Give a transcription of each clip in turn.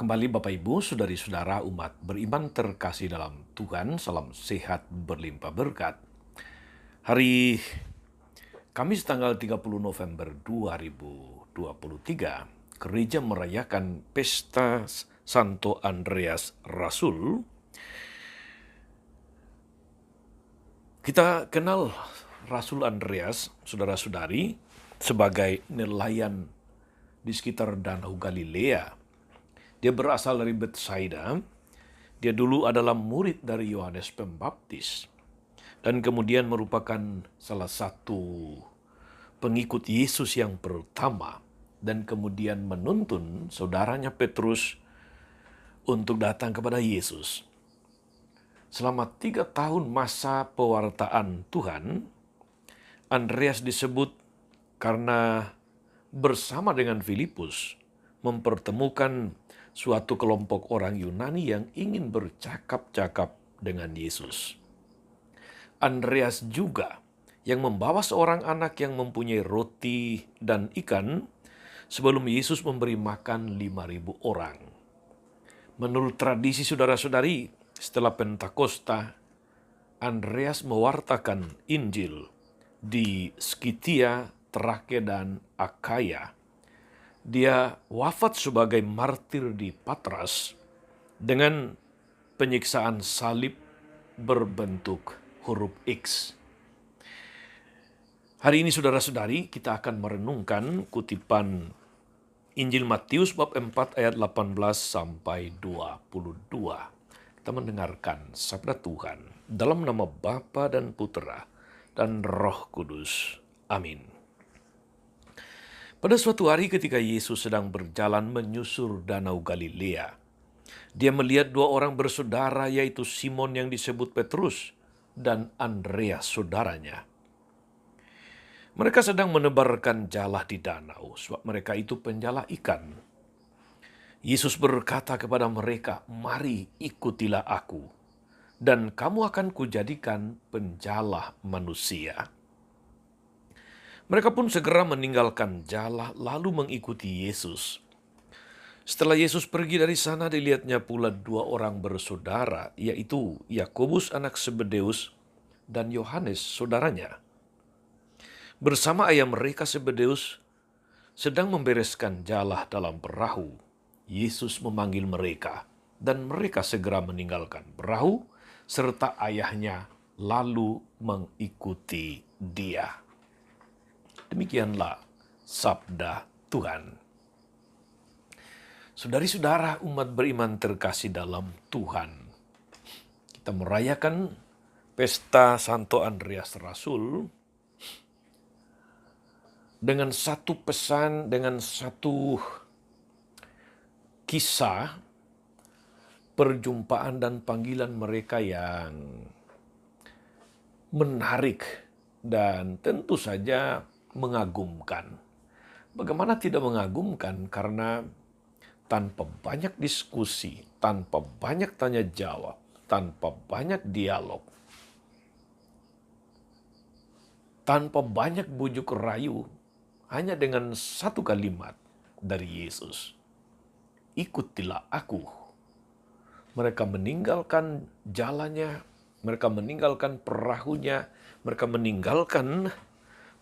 Kembali Bapak Ibu, Saudari-saudara umat beriman terkasih dalam Tuhan, salam sehat berlimpah berkat. Hari Kamis tanggal 30 November 2023, gereja merayakan Pesta Santo Andreas Rasul. Kita kenal Rasul Andreas, saudara-saudari, sebagai nelayan di sekitar Danau Galilea. Dia berasal dari Betsaida. Dia dulu adalah murid dari Yohanes Pembaptis dan kemudian merupakan salah satu pengikut Yesus yang pertama dan kemudian menuntun saudaranya Petrus untuk datang kepada Yesus. Selama 3 tahun masa pewartaan Tuhan, Andreas disebut karena bersama dengan Filipus mempertemukan suatu kelompok orang Yunani yang ingin bercakap-cakap dengan Yesus. Andreas juga yang membawa seorang anak yang mempunyai roti dan ikan sebelum Yesus memberi makan 5.000 orang. Menurut tradisi saudara-saudari, setelah Pentakosta, Andreas mewartakan Injil di Skitia, Trake, dan Akaya. Dia wafat sebagai martir di Patras dengan penyiksaan salib berbentuk huruf X. Hari ini saudara-saudari kita akan merenungkan kutipan Injil Matius bab 4 ayat 18 sampai 22. Kita mendengarkan sabda Tuhan dalam nama Bapa dan Putera dan Roh Kudus. Amin. Pada suatu hari ketika Yesus sedang berjalan menyusur Danau Galilea, dia melihat 2 orang bersaudara, yaitu Simon yang disebut Petrus dan Andreas saudaranya. Mereka sedang menebarkan jala di danau, sebab mereka itu penjala ikan. Yesus berkata kepada mereka, "Mari ikutilah aku, dan kamu akan kujadikan penjala manusia." Mereka pun segera meninggalkan jala lalu mengikuti Yesus. Setelah Yesus pergi dari sana, dilihatnya pula 2 orang bersaudara, yaitu Yakobus anak Zebedeus dan Yohanes saudaranya. Bersama ayah mereka Zebedeus sedang membereskan jala dalam perahu. Yesus memanggil mereka dan mereka segera meninggalkan perahu serta ayahnya lalu mengikuti dia. Demikianlah sabda Tuhan. Saudari-saudara umat beriman terkasih dalam Tuhan, kita merayakan Pesta Santo Andreas Rasul dengan satu pesan, dengan satu kisah perjumpaan dan panggilan mereka yang menarik dan tentu saja mengagumkan. Bagaimana tidak mengagumkan? Karena tanpa banyak diskusi, tanpa banyak tanya jawab, tanpa banyak dialog, tanpa banyak bujuk rayu, hanya dengan satu kalimat dari Yesus, "Ikutilah aku." Mereka meninggalkan jalannya, mereka meninggalkan perahunya, mereka meninggalkan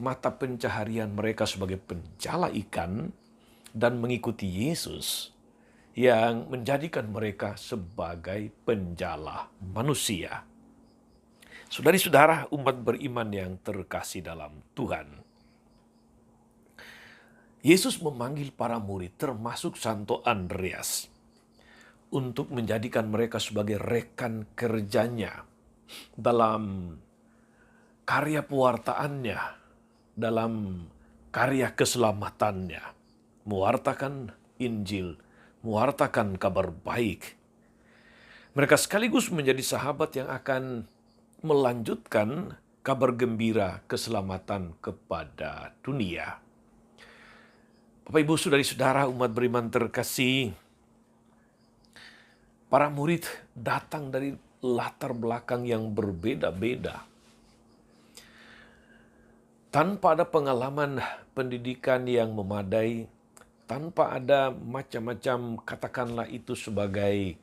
mata pencaharian mereka sebagai penjala ikan dan mengikuti Yesus yang menjadikan mereka sebagai penjala manusia. Saudari-saudara umat beriman yang terkasih dalam Tuhan, Yesus memanggil para murid termasuk Santo Andreas untuk menjadikan mereka sebagai rekan kerjanya dalam karya pewartaannya, dalam karya keselamatannya, mewartakan Injil, mewartakan kabar baik. Mereka sekaligus menjadi sahabat yang akan melanjutkan kabar gembira keselamatan kepada dunia. Bapak, Ibu, saudari-saudara umat beriman terkasih, para murid datang dari latar belakang yang berbeda-beda. Tanpa ada pengalaman pendidikan yang memadai, tanpa ada macam-macam, katakanlah itu sebagai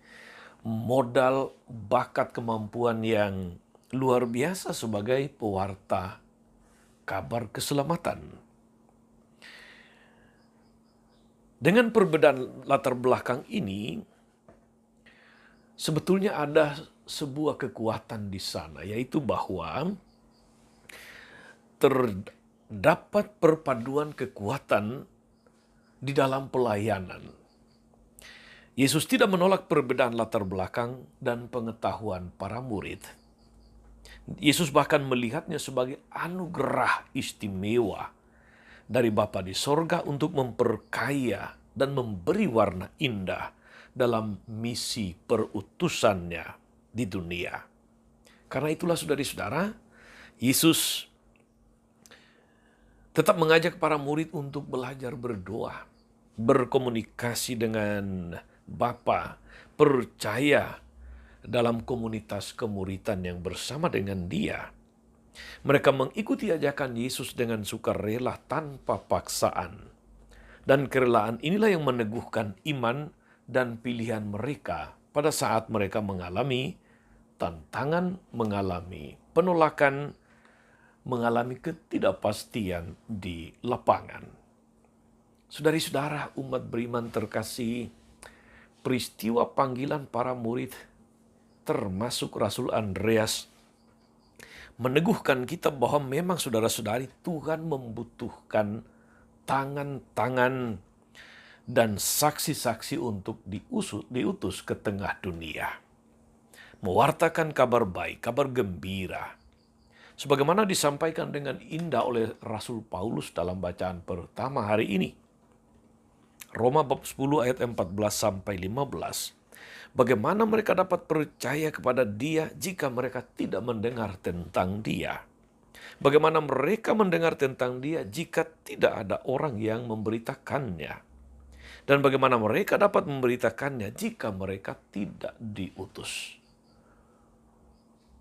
modal, bakat, kemampuan yang luar biasa sebagai pewarta kabar keselamatan. Dengan perbedaan latar belakang ini, sebetulnya ada sebuah kekuatan di sana, yaitu bahwa terdapat perpaduan kekuatan di dalam pelayanan. Yesus tidak menolak perbedaan latar belakang dan pengetahuan para murid. Yesus bahkan melihatnya sebagai anugerah istimewa dari Bapa di sorga untuk memperkaya dan memberi warna indah dalam misi perutusannya di dunia. Karena itulah saudara-saudara, Yesus tetap mengajak para murid untuk belajar berdoa, berkomunikasi dengan Bapa, percaya dalam komunitas kemuritan yang bersama dengan Dia. Mereka mengikuti ajakan Yesus dengan sukarela tanpa paksaan. Dan kerelaan inilah yang meneguhkan iman dan pilihan mereka pada saat mereka mengalami tantangan, mengalami penolakan, mengalami ketidakpastian di lapangan. Saudari-saudara umat beriman terkasih, peristiwa panggilan para murid termasuk Rasul Andreas meneguhkan kita bahwa memang saudara-saudari Tuhan membutuhkan tangan-tangan dan saksi-saksi untuk diutus ke tengah dunia. Mewartakan kabar baik, kabar gembira. Sebagaimana disampaikan dengan indah oleh Rasul Paulus dalam bacaan pertama hari ini. Roma bab 10 ayat 14 sampai 15. Bagaimana mereka dapat percaya kepada Dia jika mereka tidak mendengar tentang Dia? Bagaimana mereka mendengar tentang Dia jika tidak ada orang yang memberitakannya? Dan bagaimana mereka dapat memberitakannya jika mereka tidak diutus?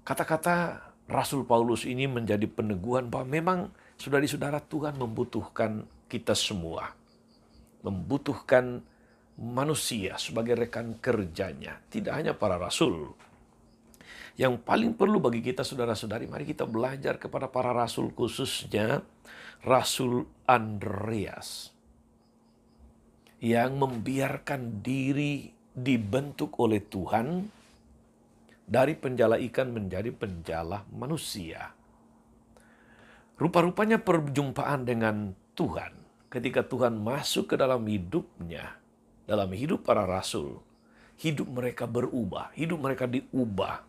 Kata-kata Rasul Paulus ini menjadi peneguhan bahwa memang saudari-saudara Tuhan membutuhkan kita semua. Membutuhkan manusia sebagai rekan kerjanya, tidak hanya para rasul. Yang paling perlu bagi kita saudara-saudari, mari kita belajar kepada para rasul, khususnya Rasul Andreas, yang membiarkan diri dibentuk oleh Tuhan dari penjala ikan menjadi penjala manusia. Rupa-rupanya perjumpaan dengan Tuhan, ketika Tuhan masuk ke dalam hidupnya, dalam hidup para rasul, hidup mereka berubah, hidup mereka diubah.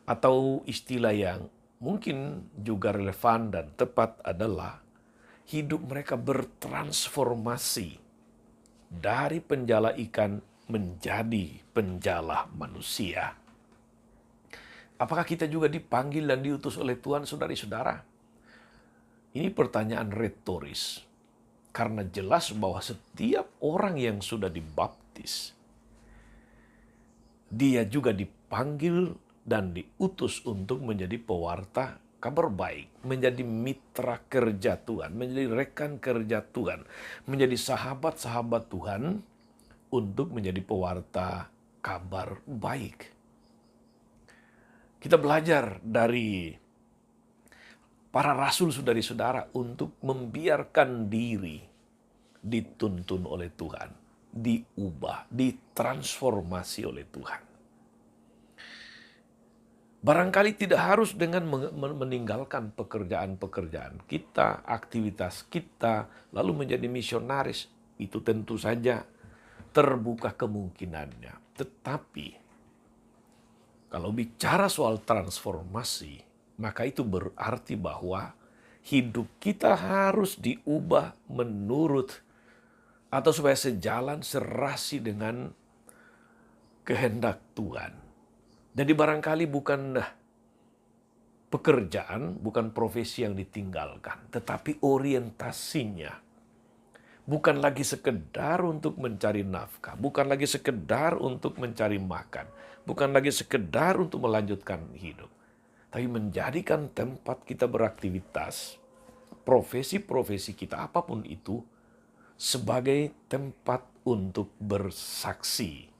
Atau istilah yang mungkin juga relevan dan tepat adalah hidup mereka bertransformasi dari penjala ikan menjadi penjala manusia. Apakah kita juga dipanggil dan diutus oleh Tuhan, saudari-saudara? Ini pertanyaan retoris. Karena jelas bahwa setiap orang yang sudah dibaptis, dia juga dipanggil dan diutus untuk menjadi pewarta kabar baik, menjadi mitra kerja Tuhan, menjadi rekan kerja Tuhan, menjadi sahabat-sahabat Tuhan untuk menjadi pewarta kabar baik. Kita belajar dari para rasul, saudari-saudara, untuk membiarkan diri dituntun oleh Tuhan, diubah, ditransformasi oleh Tuhan. Barangkali tidak harus dengan meninggalkan pekerjaan-pekerjaan kita, aktivitas kita, lalu menjadi misionaris. Itu tentu saja terbuka kemungkinannya. Tetapi, kalau bicara soal transformasi, maka itu berarti bahwa hidup kita harus diubah menurut atau supaya sejalan serasi dengan kehendak Tuhan. Jadi barangkali bukan pekerjaan, bukan profesi yang ditinggalkan, tetapi orientasinya bukan lagi sekedar untuk mencari nafkah, bukan lagi sekedar untuk mencari makan, bukan lagi sekedar untuk melanjutkan hidup, tapi menjadikan tempat kita beraktivitas, profesi-profesi kita apapun itu, sebagai tempat untuk bersaksi,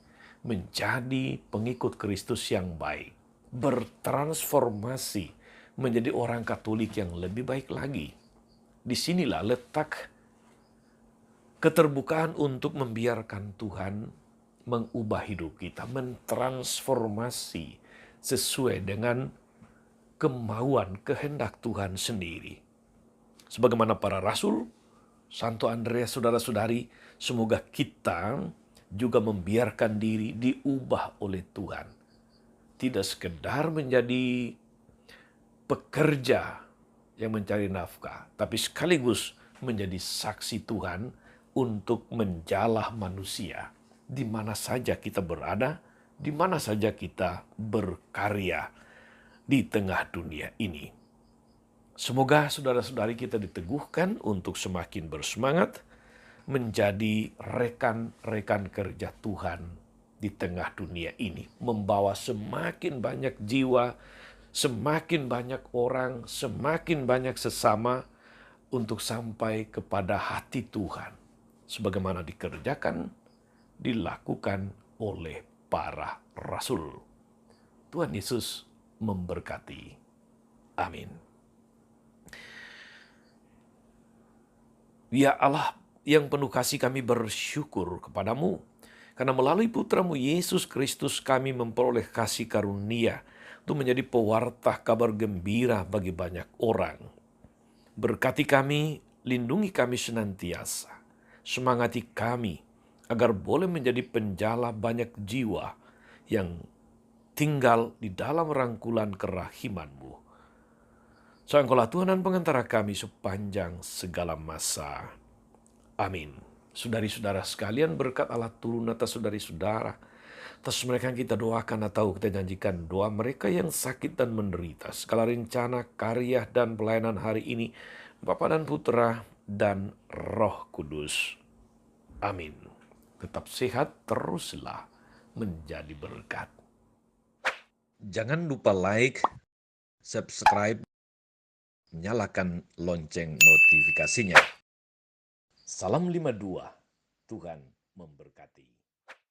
menjadi pengikut Kristus yang baik, bertransformasi menjadi orang Katolik yang lebih baik lagi. Disinilah letak keterbukaan untuk membiarkan Tuhan mengubah hidup kita, mentransformasi sesuai dengan kemauan kehendak Tuhan sendiri. Sebagaimana para rasul, Santo Andreas, saudara-saudari, semoga kita juga membiarkan diri diubah oleh Tuhan. Tidak sekedar menjadi pekerja yang mencari nafkah, tapi sekaligus menjadi saksi Tuhan untuk menjalah manusia. Di mana saja kita berada, di mana saja kita berkarya di tengah dunia ini. Semoga saudara-saudari kita diteguhkan untuk semakin bersemangat menjadi rekan-rekan kerja Tuhan di tengah dunia ini. Membawa semakin banyak jiwa, semakin banyak orang, semakin banyak sesama untuk sampai kepada hati Tuhan. Sebagaimana dikerjakan, dilakukan oleh para rasul. Tuhan Yesus memberkati. Amin. Ya Allah yang penuh kasih, kami bersyukur kepadamu, karena melalui putramu Yesus Kristus kami memperoleh kasih karunia untuk menjadi pewarta kabar gembira bagi banyak orang. Berkati kami, lindungi kami senantiasa, semangati kami agar boleh menjadi penjala banyak jiwa yang tinggal di dalam rangkulan kerahiman-Mu. Engkaulah Tuhan dan pengantara kami sepanjang segala masa. Amin. Saudari-saudara sekalian, berkat Allah turun atas saudari-saudara, atas mereka yang kita doakan atau kita janjikan doa mereka yang sakit dan menderita. Segala rencana, karya, dan pelayanan hari ini, Bapa dan Putra dan Roh Kudus. Amin. Tetap sehat, teruslah menjadi berkat. Jangan lupa like, subscribe, nyalakan lonceng notifikasinya. Salam 52, Tuhan memberkati.